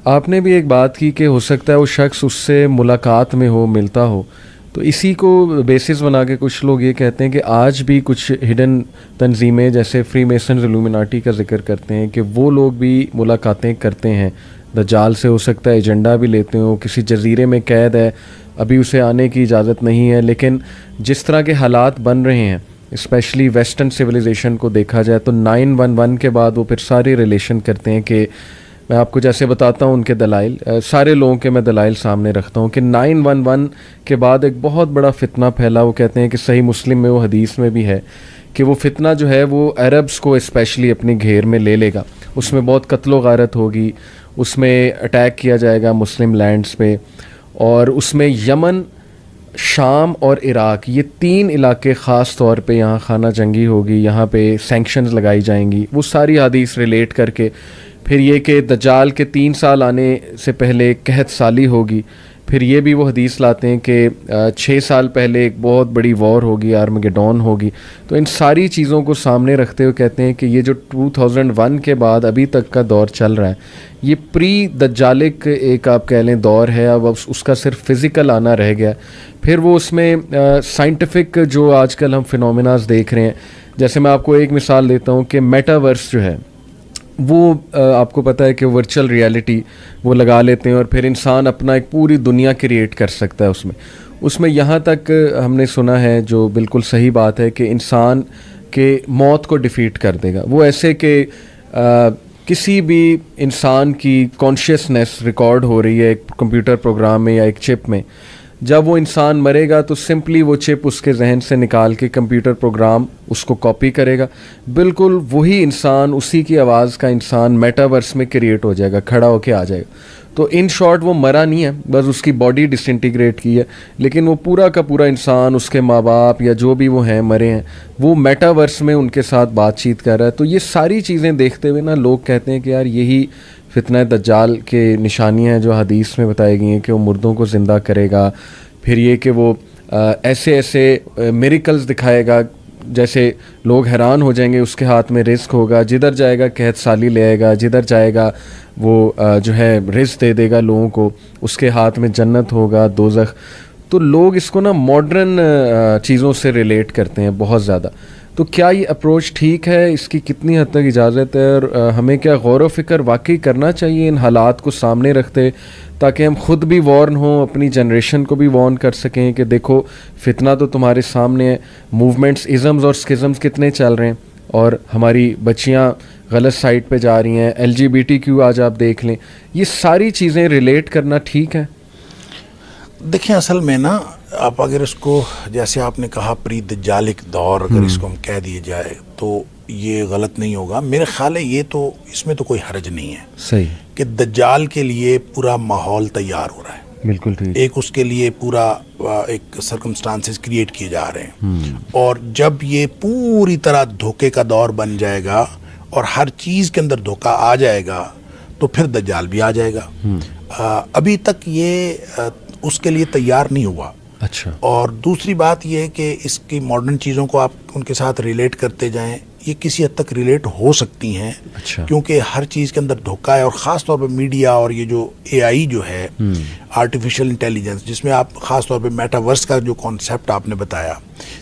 آپ نے بھی ایک بات کی کہ ہو سکتا ہے وہ شخص اس سے ملاقات میں ہو, ملتا ہو, تو اسی کو بیسس بنا کے کچھ لوگ یہ کہتے ہیں کہ آج بھی کچھ ہڈن تنظیمیں جیسے فری میسنز الومناٹی کا ذکر کرتے ہیں کہ وہ لوگ بھی ملاقاتیں کرتے ہیں دجال سے. ہو سکتا ہے ایجنڈا بھی لیتے ہوں, کسی جزیرے میں قید ہے, ابھی اسے آنے کی اجازت نہیں ہے, لیکن جس طرح کے حالات بن رہے ہیں اسپیشلی ویسٹرن سویلائزیشن کو دیکھا جائے تو 9/11 کے بعد وہ پھر سارے ریلیشن کرتے ہیں کہ میں آپ کو جیسے بتاتا ہوں ان کے دلائل, سارے لوگوں کے میں دلائل سامنے رکھتا ہوں کہ 9/11 کے بعد ایک بہت بڑا فتنہ پھیلا. وہ کہتے ہیں کہ صحیح مسلم میں وہ حدیث میں بھی ہے کہ وہ فتنہ جو ہے وہ عربز کو اسپیشلی اپنی گھیر میں لے لے گا, اس میں بہت قتل و غارت ہوگی, اس میں اٹیک کیا جائے گا مسلم لینڈز پہ, اور اس میں یمن, شام اور عراق یہ 3 علاقے خاص طور پہ یہاں خانہ جنگی ہوگی, یہاں پہ سینکشنز لگائی جائیں گی. وہ ساری حدیث ریلیٹ کر کے پھر یہ کہ دجال کے 3 سال آنے سے پہلے قحط سالی ہوگی, پھر یہ بھی وہ حدیث لاتے ہیں کہ 6 سال پہلے ایک بہت بڑی وار ہوگی, آرمگیڈون ہوگی. تو ان ساری چیزوں کو سامنے رکھتے ہوئے کہتے ہیں کہ یہ جو 2001 کے بعد ابھی تک کا دور چل رہا ہے یہ پری دجالک ایک آپ کہہ لیں دور ہے. اب اس کا صرف فزیکل آنا رہ گیا. پھر وہ اس میں سائنٹیفک جو آج کل ہم فینومیناز دیکھ رہے ہیں, جیسے میں آپ کو ایک مثال دیتا ہوں کہ میٹاورس جو ہے وہ آپ کو پتہ ہے کہ ورچوئل ریالٹی وہ لگا لیتے ہیں اور پھر انسان اپنا ایک پوری دنیا کریٹ کر سکتا ہے اس میں یہاں تک ہم نے سنا ہے, جو بالکل صحیح بات ہے, کہ انسان کے موت کو ڈیفیٹ کر دے گا. وہ ایسے کہ کسی بھی انسان کی کانشیسنیس ریکارڈ ہو رہی ہے ایک کمپیوٹر پروگرام میں یا ایک چپ میں, جب وہ انسان مرے گا تو سمپلی وہ چپ اس کے ذہن سے نکال کے کمپیوٹر پروگرام اس کو کاپی کرے گا, بالکل وہی انسان, اسی کی آواز کا انسان میٹاورس میں کریٹ ہو جائے گا, کھڑا ہو کے آ جائے گا. تو ان شارٹ وہ مرا نہیں ہے, بس اس کی باڈی ڈس انٹیگریٹ کی ہے, لیکن وہ پورا کا پورا انسان, اس کے ماں باپ یا جو بھی وہ ہیں مرے ہیں, وہ میٹاورس میں ان کے ساتھ بات چیت کر رہا ہے. تو یہ ساری چیزیں دیکھتے ہوئے نا لوگ کہتے ہیں کہ یار یہی فتنہ دجال کے نشانیاں ہیں جو حدیث میں بتائی گئی ہیں کہ وہ مردوں کو زندہ کرے گا, پھر یہ کہ وہ ایسے ایسے میریکلز دکھائے گا جیسے لوگ حیران ہو جائیں گے. اس کے ہاتھ میں رزق ہوگا, جدھر جائے گا قحط سالی لے آئے گا, جدھر جائے گا وہ جو ہے رزق دے دے گا لوگوں کو, اس کے ہاتھ میں جنت ہوگا, دوزخ. تو لوگ اس کو نا ماڈرن چیزوں سے ریلیٹ کرتے ہیں بہت زیادہ. تو کیا یہ اپروچ ٹھیک ہے, اس کی کتنی حد تک اجازت ہے, اور ہمیں کیا غور و فکر واقعی کرنا چاہیے ان حالات کو سامنے رکھتے, تاکہ ہم خود بھی وارن ہوں, اپنی جنریشن کو بھی وارن کر سکیں کہ دیکھو فتنہ تو تمہارے سامنے ہے, موومنٹس ازمز اور اسکزمز کتنے چل رہے ہیں, اور ہماری بچیاں غلط سائٹ پہ جا رہی ہیں, LGBTQ آج آپ دیکھ لیں, یہ ساری چیزیں ریلیٹ کرنا ٹھیک ہے؟ دیکھیں اصل میں نا آپ اگر اس کو جیسے آپ نے کہا پری دجالک دور اگر اس کو ہم کہہ دیے جائے تو یہ غلط نہیں ہوگا. میرے خیال ہے یہ تو اس میں تو کوئی حرج نہیں ہے صحیح کہ دجال کے لیے پورا ماحول تیار ہو رہا ہے. بالکل ٹھیک. ایک اس کے لیے پورا ایک سرکمسٹانسز کریٹ کیے جا رہے ہیں, اور جب یہ پوری طرح دھوکے کا دور بن جائے گا اور ہر چیز کے اندر دھوکہ آ جائے گا تو پھر دجال بھی آ جائے گا. ابھی تک یہ اس کے لیے تیار نہیں ہوا. اچھا. اور دوسری بات یہ ہے کہ اس کی ماڈرن چیزوں کو آپ ان کے ساتھ ریلیٹ کرتے جائیں, یہ کسی حد تک ریلیٹ ہو سکتی ہیں. اچھا. کیونکہ ہر چیز کے اندر دھوکہ ہے, اور خاص طور پہ میڈیا اور یہ جو AI جو ہے آرٹیفیشل انٹیلیجنس, جس میں آپ خاص طور پہ میٹاورس کا جو کانسیپٹ آپ نے بتایا,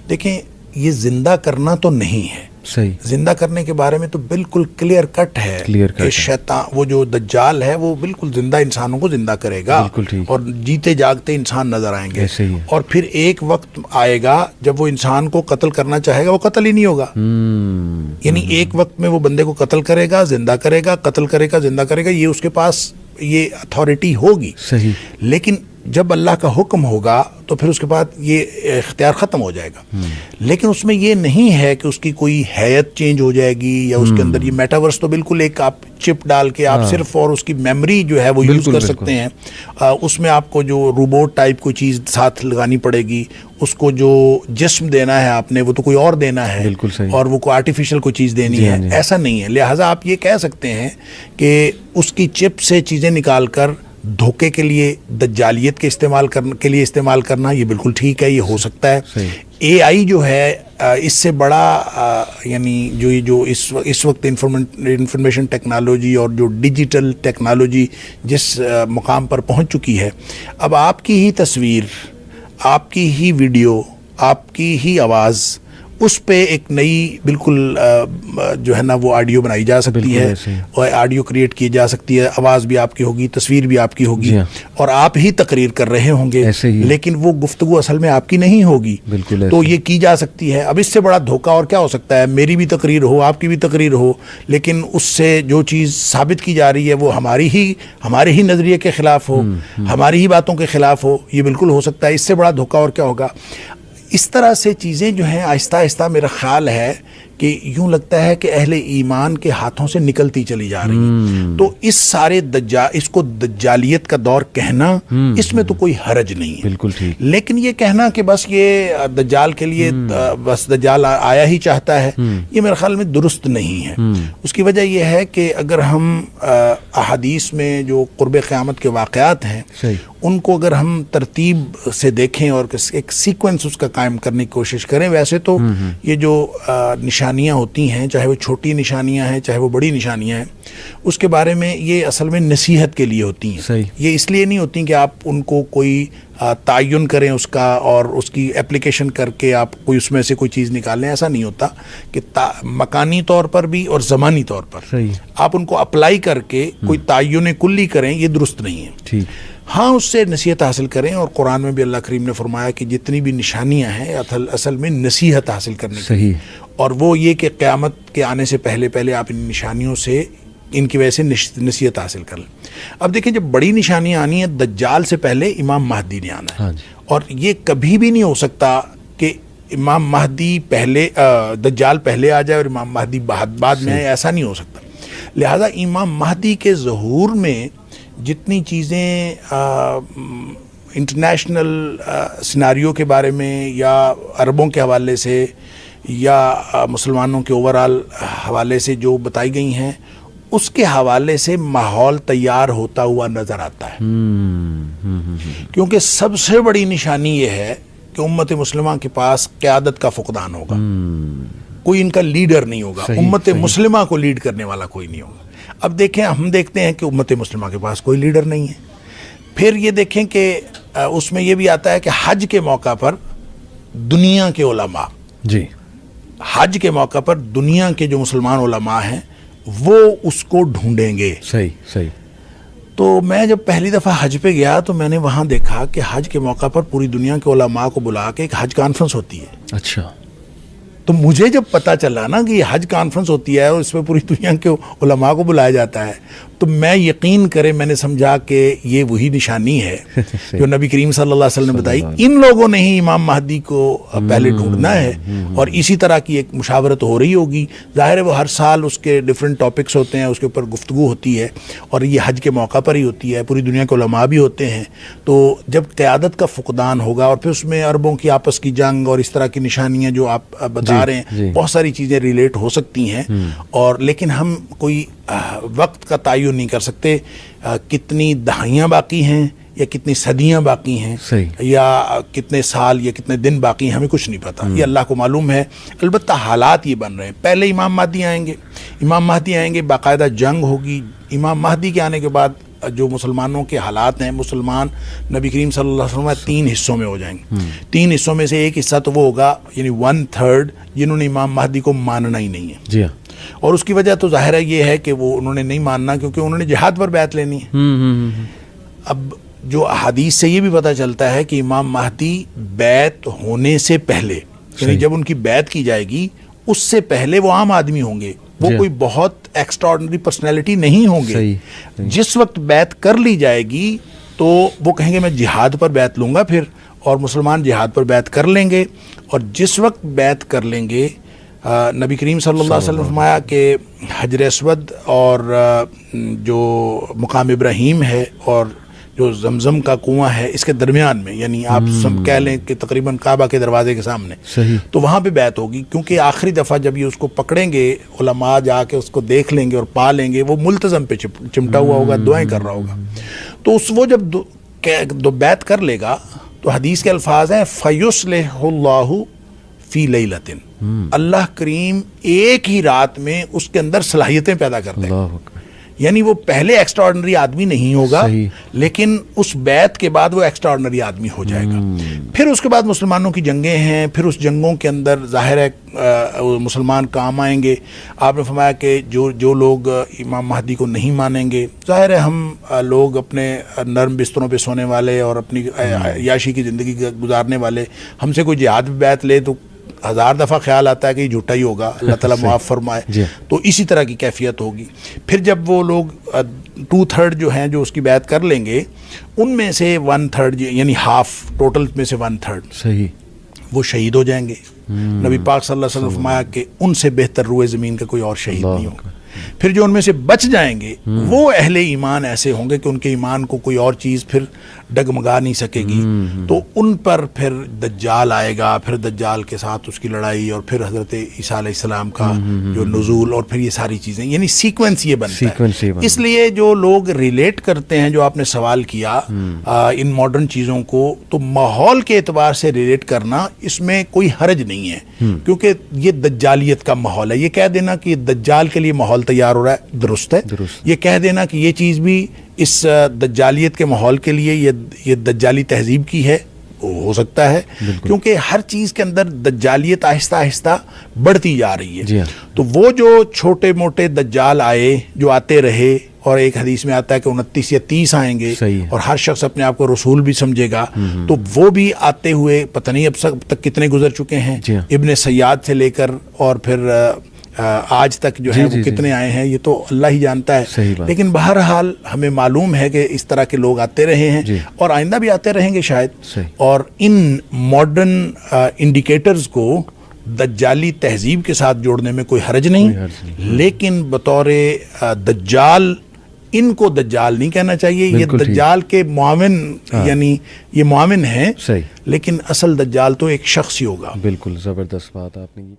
دیکھیں یہ زندہ کرنا تو نہیں ہے. صحیح. زندہ کرنے کے بارے میں تو بالکل کلیئر کٹ ہے کہ شیطان وہ جو دجال ہے وہ بالکل زندہ انسانوں کو زندہ کرے گا, اور جیتے جاگتے انسان نظر آئیں گے. اور پھر ایک وقت آئے گا جب وہ انسان کو قتل کرنا چاہے گا, وہ قتل ہی نہیں ہوگا. یعنی ایک وقت میں وہ بندے کو قتل کرے گا, زندہ کرے گا, قتل کرے گا, زندہ کرے گا, یہ اس کے پاس یہ اتھارٹی ہوگی. صحیح. لیکن جب اللہ کا حکم ہوگا تو پھر اس کے بعد یہ اختیار ختم ہو جائے گا. لیکن اس میں یہ نہیں ہے کہ اس کی کوئی حیت چینج ہو جائے گی, یا اس کے اندر یہ میٹاورس تو بالکل ایک آپ چپ ڈال کے آپ صرف اور اس کی میموری جو ہے وہ یوز کر سکتے ہیں. اس میں آپ کو جو روبوٹ ٹائپ کوئی چیز ساتھ لگانی پڑے گی, اس کو جو جسم دینا ہے آپ نے وہ تو کوئی اور دینا ہے, اور وہ کوئی آرٹیفیشل کوئی چیز دینی ہے, ایسا نہیں ہے. لہٰذا آپ یہ کہہ سکتے ہیں کہ اس کی چپ سے چیزیں نکال کر دھوکے کے لیے دجالیت کے استعمال کرنا یہ بالکل ٹھیک ہے، یہ ہو سکتا ہے۔ اے آئی جو ہے اس سے بڑا یعنی جو اس وقت انفارمیشن ٹیکنالوجی اور جو ڈیجیٹل ٹیکنالوجی جس مقام پر پہنچ چکی ہے، اب آپ کی ہی تصویر، آپ کی ہی ویڈیو، آپ کی ہی آواز، اس پہ ایک نئی بالکل جو ہے نا وہ آڈیو بنائی جا سکتی ہے، اور آڈیو کریٹ کی جا سکتی ہے، آواز بھی آپ کی ہوگی، تصویر بھی آپ کی ہوگی، اور آپ ہی تقریر کر رہے ہوں گے، لیکن وہ گفتگو اصل میں آپ کی نہیں ہوگی، تو یہ کی جا سکتی ہے۔ اب اس سے بڑا دھوکہ اور کیا ہو سکتا ہے؟ میری بھی تقریر ہو، آپ کی بھی تقریر ہو، لیکن اس سے جو چیز ثابت کی جا رہی ہے وہ ہمارے ہی نظریے کے خلاف ہو، ہماری ہی باتوں کے خلاف ہو، یہ بالکل ہو سکتا ہے۔ اس سے بڑا دھوکہ اور کیا ہوگا؟ اس طرح سے چیزیں جو ہیں آہستہ آہستہ میرا خیال ہے کہ یوں لگتا ہے کہ اہل ایمان کے ہاتھوں سے نکلتی چلی جا رہی ہیں۔ تو اس کو دجالیت کا دور کہنا، اس میں تو کوئی حرج نہیں ہے، بالکل ٹھیک، لیکن یہ کہنا کہ بس یہ دجال کے لیے بس دجال آیا ہی چاہتا ہے، یہ میرے خیال میں درست نہیں ہے۔ اس کی وجہ یہ ہے کہ اگر ہم احادیث میں جو قرب قیامت کے واقعات ہیں ان کو اگر ہم ترتیب سے دیکھیں اور ایک سیکوینس اس کا قائم کرنے کی کوشش کریں، ویسے تو یہ جو نشانیاں ہوتی ہیں، چاہے وہ چھوٹی نشانیاں ہیں چاہے وہ بڑی نشانیاں ہیں، اس کے بارے میں یہ اصل میں نصیحت کے لیے ہوتی ہیں۔ یہ اس لیے نہیں ہوتی کہ آپ ان کو کوئی تعین کریں اس کا اور اس کی اپلیکیشن کر کے آپ کوئی اس میں سے کوئی چیز نکالیں، ایسا نہیں ہوتا کہ مکانی طور پر بھی اور زمانی طور پر آپ ان کو اپلائی کر کے کوئی تعین کلی کریں، یہ درست نہیں ہے۔ ہاں، اس سے نصیحت حاصل کریں، اور قرآن میں بھی اللہ کریم نے فرمایا کہ جتنی بھی نشانیاں ہیں اصل میں نصیحت حاصل کرنے کی، اور وہ یہ کہ قیامت کے آنے سے پہلے آپ ان نشانیوں سے، ان کی وجہ سے نصیحت حاصل کر لیں۔ اب دیکھیں، جب بڑی نشانیاں آنی ہیں، دجال سے پہلے امام مہدی نے آنا ہے، اور یہ کبھی بھی نہیں ہو سکتا کہ امام مہدی دجال پہلے آ جائے اور امام مہدی بعد میں آئے، ایسا نہیں ہو سکتا۔ لہذا امام مہدی کے ظہور میں جتنی چیزیں انٹرنیشنل سیناریو کے بارے میں یا عربوں کے حوالے سے یا مسلمانوں کے اوورال حوالے سے جو بتائی گئی ہیں، اس کے حوالے سے ماحول تیار ہوتا ہوا نظر آتا ہے، کیونکہ سب سے بڑی نشانی یہ ہے کہ امت مسلمہ کے پاس قیادت کا فقدان ہوگا، کوئی ان کا لیڈر نہیں ہوگا، امت مسلمہ کو لیڈ کرنے والا کوئی نہیں ہوگا۔ اب دیکھیں، ہم دیکھتے ہیں کہ امت مسلمہ کے پاس کوئی لیڈر نہیں ہے۔ پھر یہ دیکھیں کہ اس میں یہ بھی آتا ہے کہ حج کے موقع پر دنیا کے علماء، حج کے موقع پر دنیا کے جو مسلمان علماء ہیں وہ اس کو ڈھونڈیں گے۔ صحیح۔ تو میں جب پہلی دفعہ حج پہ گیا تو میں نے وہاں دیکھا کہ حج کے موقع پر پوری دنیا کے علماء کو بلا کے ایک حج کانفرنس ہوتی ہے۔ اچھا، تو مجھے جب پتا چلا نا کہ یہ حج کانفرنس ہوتی ہے اور اس میں پوری دنیا کے علماء کو بلایا جاتا ہے، تو میں یقین کرے میں نے سمجھا کہ یہ وہی نشانی ہے جو نبی کریم صلی اللہ علیہ وسلم نے بتائی۔ ان لوگوں نے ہی امام مہدی کو پہلے ڈھونڈنا ہے، اور اسی طرح کی ایک مشاورت ہو رہی ہوگی۔ ظاہر ہے وہ ہر سال اس کے ڈیفرنٹ ٹاپکس ہوتے ہیں، اس کے اوپر گفتگو ہوتی ہے، اور یہ حج کے موقع پر ہی ہوتی ہے، پوری دنیا کے علماء بھی ہوتے ہیں۔ تو جب قیادت کا فقدان ہوگا، اور پھر اس میں عربوں کی آپس کی جنگ اور اس طرح کی نشانیاں جو آپ بتا رہے ہیں، بہت ساری چیزیں ریلیٹ ہو سکتی ہیں، اور لیکن ہم کوئی وقت کا تعین نہیں کر سکتے، کتنی دہائیاں باقی ہیں یا کتنی صدیاں باقی ہیں، یا کتنے سال یا کتنے دن باقی ہیں، ہمیں کچھ نہیں پتا، یہ اللہ کو معلوم ہے۔ البتہ حالات یہ بن رہے ہیں، پہلے امام مہدی آئیں گے، باقاعدہ جنگ ہوگی۔ امام مہدی کے آنے کے بعد جو مسلمانوں کے حالات ہیں، مسلمان نبی کریم صلی اللہ علیہ وسلم 3 حصوں میں ہو جائیں گے۔ 3 حصوں میں سے ایک حصہ تو وہ ہوگا، یعنی 1/3 جنہوں نے امام مہدی کو ماننا ہی نہیں ہے، اور اس کی وجہ تو ظاہر ہے یہ ہے کہ وہ انہوں نے نہیں ماننا کیونکہ انہوں نے جہاد پر بیعت لینی ہے۔ اب جو احادیث سے یہ بھی پتہ چلتا ہے کہ امام مہدی بیعت ہونے سے پہلے، یعنی جب ان کی بیعت کی جائے گی اس سے پہلے وہ عام آدمی ہوں گے، وہ کوئی بہت ایکسٹراڈنری پرسنالٹی نہیں ہوں گے۔ جس وقت بیعت کر لی جائے گی تو وہ کہیں گے میں جہاد پر بیعت لوں گا پھر، اور مسلمان جہاد پر بیعت کر لیں گے، اور جس وقت بیعت کر لیں گے، نبی کریم صلی اللہ علیہ وسلم فرمایا کہ حجر اسود اور جو مقام ابراہیم ہے اور جو زمزم کا کنواں ہے، اس کے درمیان میں، یعنی آپ کہہ لیں کہ تقریباً کعبہ کے دروازے کے سامنے، تو وہاں پہ بیعت ہوگی، کیونکہ آخری دفعہ جب یہ اس کو پکڑیں گے، علماء جا کے اس کو دیکھ لیں گے اور پا لیں گے، وہ ملتزم پہ چمٹا ہوا ہوگا، دعائیں کر رہا ہوگا۔ تو وہ جب دو بیعت کر لے گا تو حدیث کے الفاظ ہیں فَيُصْلِحُ اللَّهُ فِي لَيْلَةٍ، اللہ کریم ایک ہی رات میں اس کے اندر صلاحیتیں پیدا کر دے گا. یعنی وہ پہلے ایکسٹرا آرڈنری آدمی نہیں ہوگا، لیکن اس بیعت کے بعد وہ ایکسٹرا آرڈنری آدمی ہو جائے گا. پھر اس کے بعد مسلمانوں کی جنگیں ہیں، پھر اس جنگوں کے اندر ظاہر ہے مسلمان کام آئیں گے. آپ نے فرمایا کہ جو لوگ امام مہدی کو نہیں مانیں گے، ظاہر ہے ہم لوگ اپنے نرم بستروں پہ سونے والے اور اپنی عیاشی کی زندگی گزارنے والے، ہم سے کوئی جہاد بھی بیعت لے تو 1000 دفعہ خیال آتا ہے کہ یہ جھوٹا ہی ہوگا، اللہ تعالیٰ معاف فرمائے. تو اسی طرح کی کیفیت ہوگی. پھر جب وہ لوگ 2/3 جو ہیں جو اس کی بیعت کر لیں گے، ان میں سے 1/3 یعنی ہاف، ٹوٹل میں سے 1/3 صحیح وہ شہید ہو جائیں گے. نبی پاک صلی اللہ علیہ وسلم فرمایا کہ ان سے بہتر روئے زمین کا کوئی اور شہید نہیں ہوگا. پھر جو ان میں سے بچ جائیں گے وہ اہل ایمان ایسے ہوں گے کہ ان کے ایمان کو کوئی اور چیز پھر ڈگمگا نہیں سکے گی. تو ان پر پھر دجال آئے گا، پھر دجال کے ساتھ اس کی لڑائی، اور پھر حضرت عیسیٰ علیہ السلام کا جو نزول، اور پھر یہ ساری چیزیں، یعنی سیکوینس یہ بنتا ہے. اس لیے جو لوگ ریلیٹ کرتے ہیں، جو آپ نے سوال کیا ان ماڈرن چیزوں کو، تو ماحول کے اعتبار سے ریلیٹ کرنا اس میں کوئی حرج نہیں ہے، کیونکہ یہ دجالیت کا ماحول ہے. یہ کہہ دینا کہ دجال کے لیے ماحول تیار ہو رہا ہے درست ہے. یہ کہہ دینا کہ یہ چیز بھی اس دجالیت کے ماحول کے لیے یہ دجالی تہذیب کی ہے، ہو سکتا ہے، کیونکہ ہر چیز کے اندر دجالیت آہستہ آہستہ بڑھتی جا رہی ہے. تو وہ جو چھوٹے موٹے دجال آئے، جو آتے رہے، اور ایک حدیث میں آتا ہے کہ 29 یا 30 آئیں گے، اور ہر شخص اپنے آپ کو رسول بھی سمجھے گا. تو وہ بھی آتے ہوئے پتہ نہیں اب تک کتنے گزر چکے ہیں، ابن سیاد سے لے کر اور پھر آج تک جو ہے وہ کتنے آئے ہیں، یہ تو اللہ ہی جانتا ہے. لیکن بہرحال ہمیں معلوم ہے کہ اس طرح کے لوگ آتے رہے ہیں، اور آئندہ بھی آتے رہیں گے شاید. اور ان ماڈرن انڈیکیٹرز کو دجالی تہذیب کے ساتھ جوڑنے میں کوئی حرج نہیں، لیکن بطور دجال ان کو دجال نہیں کہنا چاہیے. یہ دجال کے معاون، یعنی یہ معاون ہیں، لیکن اصل دجال تو ایک شخص ہی ہوگا. بالکل زبردست بات آپ نے کی.